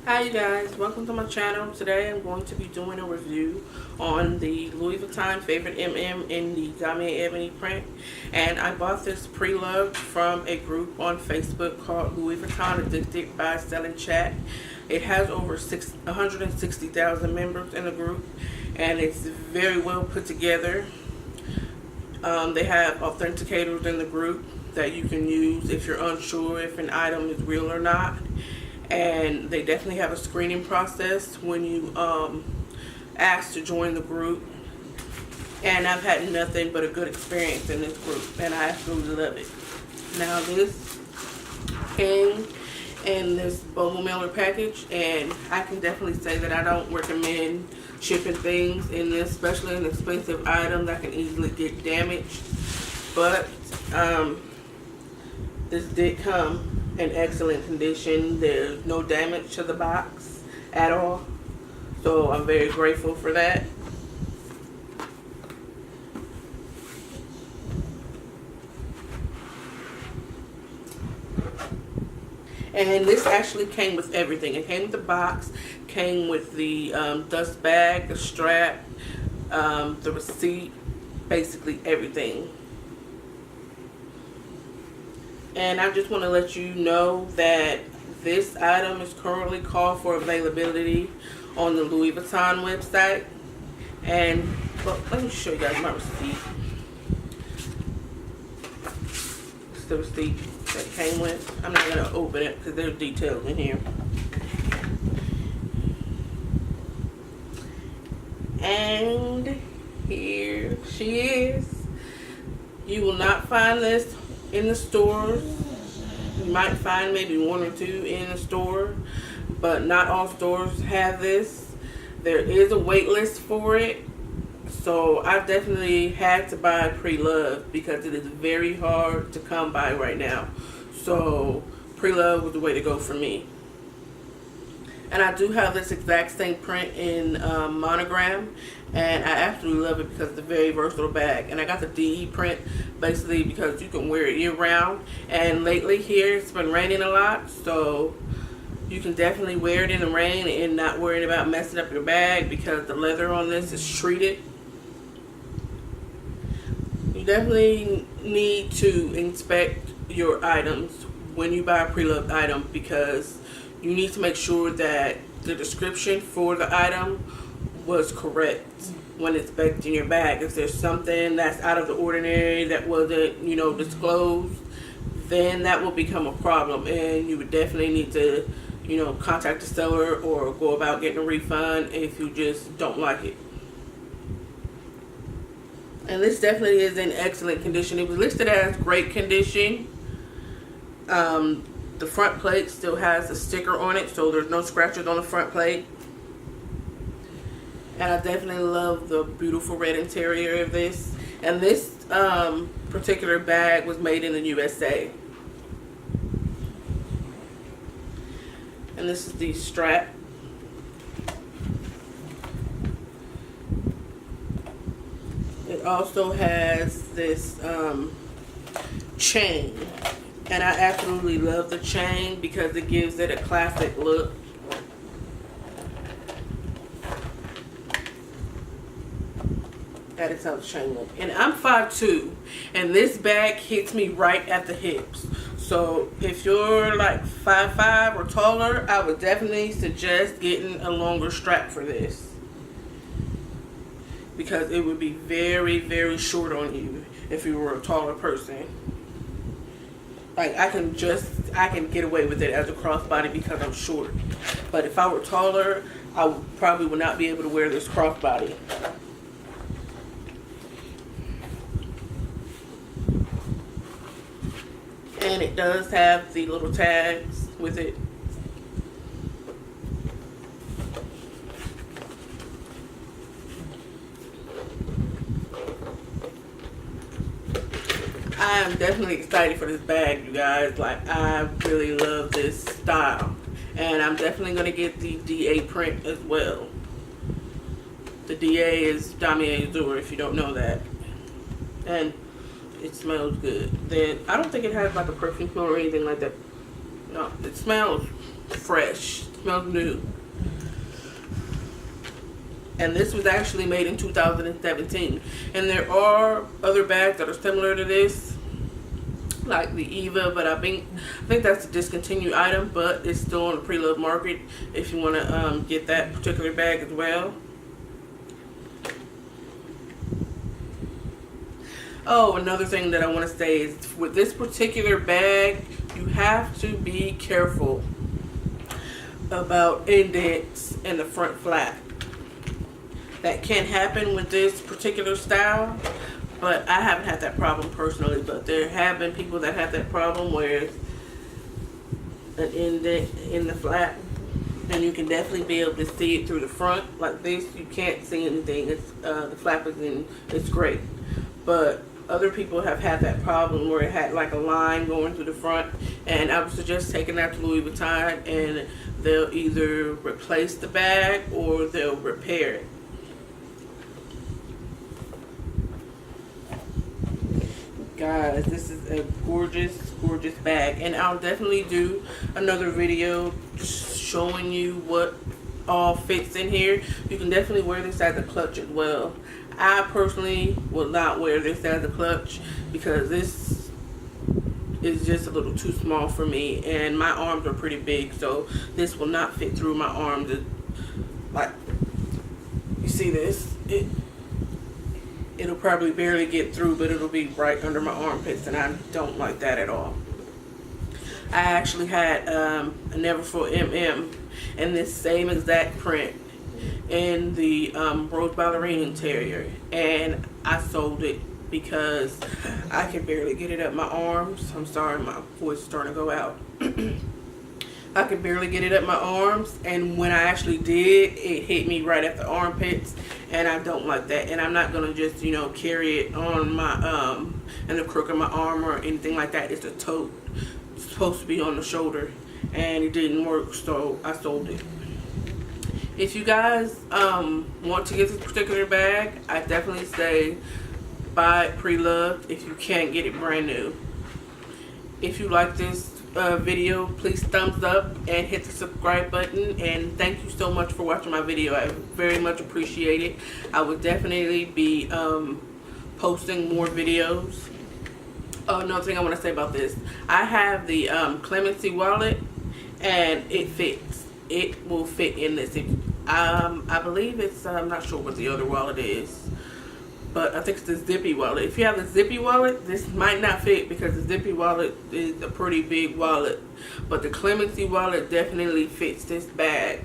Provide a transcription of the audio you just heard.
Hi you guys, welcome to my channel. Today I'm going to be doing a review on the Louis Vuitton Favorite MM in the Damier Ebene print. And I bought this pre-loved from a group on Facebook called Louis Vuitton Addicted by Selling Chat. It has over 160,000 members in the group and it's very well put together. They have authenticators in the group that you can use if you're unsure if an item is real or not. And they definitely have a screening process when you ask to join the group. And I've had nothing but a good experience in this group, and I absolutely love it. Now this came in this bubble mailer package, and I can definitely say that I don't recommend shipping things in this, especially an expensive item that can easily get damaged. But this did come in excellent condition. There's no damage to the box at all, so I'm very grateful for that. And this actually came with everything. It came with the box, came with the dust bag, the strap, the receipt, basically everything. And I just want to let you know that this item is currently called for availability on the Louis Vuitton website. And well, let me show you guys my receipt. It's the receipt that it came with. I'm not going to open it because there's details in here. And here she is. You will not find this in the stores. You might find maybe one or two in the store, but not all stores have this. There is a wait list for it, so I definitely had to buy pre-loved because it is very hard to come by right now. So pre-loved was the way to go for me. And I do have this exact same print in monogram, and I absolutely love it because it's a very versatile bag. And I got the DE print basically because you can wear it year round, and lately here it's been raining a lot, so you can definitely wear it in the rain and not worry about messing up your bag because the leather on this is treated. You definitely need to inspect your items when you buy a pre-loved item because you need to make sure that the description for the item was correct when inspecting your bag. If there's something that's out of the ordinary that wasn't, disclosed, then that will become a problem, and you would definitely need to, contact the seller or go about getting a refund if you just don't like it. And this definitely is in excellent condition. It was listed as great condition. The front plate still has a sticker on it, so there's no scratches on the front plate. And I definitely love the beautiful red interior of this. And this particular bag was made in the USA. And this is the strap. It also has this chain. And I absolutely love the chain because it gives it a classic look. That is how the chain looks. And I'm 5'2", and this bag hits me right at the hips. So if you're like 5'5" or taller, I would definitely suggest getting a longer strap for this, because it would be very, very short on you if you were a taller person. Like I can get away with it as a crossbody because I'm short. But if I were taller, I probably would not be able to wear this crossbody. And it does have the little tags with it. I am definitely excited for this bag, you guys. Like, I really love this style. And I'm definitely going to get the DA print as well. The DA is Damier Azur, if you don't know that. And it smells good. Then I don't think it has like a perfume smell or anything like that. No, it smells fresh. It smells new. And this was actually made in 2017. And there are other bags that are similar to this, like the Eva, but I think that's a discontinued item, but it's still on the pre-loved market if you want to get that particular bag as well. Oh, another thing that I want to say is with this particular bag, you have to be careful about indents in the front flap. That can happen with this particular style, but I haven't had that problem personally, but there have been people that have that problem where an indent in the flap, and you can definitely be able to see it through the front. Like this, you can't see anything. It's the flap is in, it's great, but other people have had that problem where it had like a line going through the front, and I would suggest taking that to Louis Vuitton, and they'll either replace the bag or they'll repair it. Guys, this is a gorgeous bag, and I'll definitely do another video showing you what all fits in here. You can definitely wear this as a clutch as well. I personally will not wear this as a clutch because this is just a little too small for me, and my arms are pretty big, so this will not fit through my arms. Like, you see this? It'll probably barely get through, but it'll be right under my armpits, and I don't like that at all. I actually had a Neverfull MM in this same exact print in the Rose Ballerina interior, and I sold it because I can barely get it up my arms. I'm sorry, my voice is starting to go out. I could barely get it up my arms, and when I actually did, it hit me right at the armpits, and I don't like that. And I'm not gonna just, you know, carry it on my in the crook of my arm or anything like that. It's a tote. It's supposed to be on the shoulder, and it didn't work, so I sold it. If you guys want to get this particular bag, I definitely say buy it pre-loved if you can't get it brand new. If you like this video, please thumbs up and hit the subscribe button, and thank you so much for watching my video. I very much appreciate it. I will definitely be posting more videos. Oh, another thing I want to say about this, I have the Clemency wallet, and it fits. It will fit in this. I believe it's, I'm not sure what the other wallet is, but I think it's the Zippy wallet. If you have the Zippy wallet, this might not fit because the Zippy wallet is a pretty big wallet. But the Clemency wallet definitely fits this bag.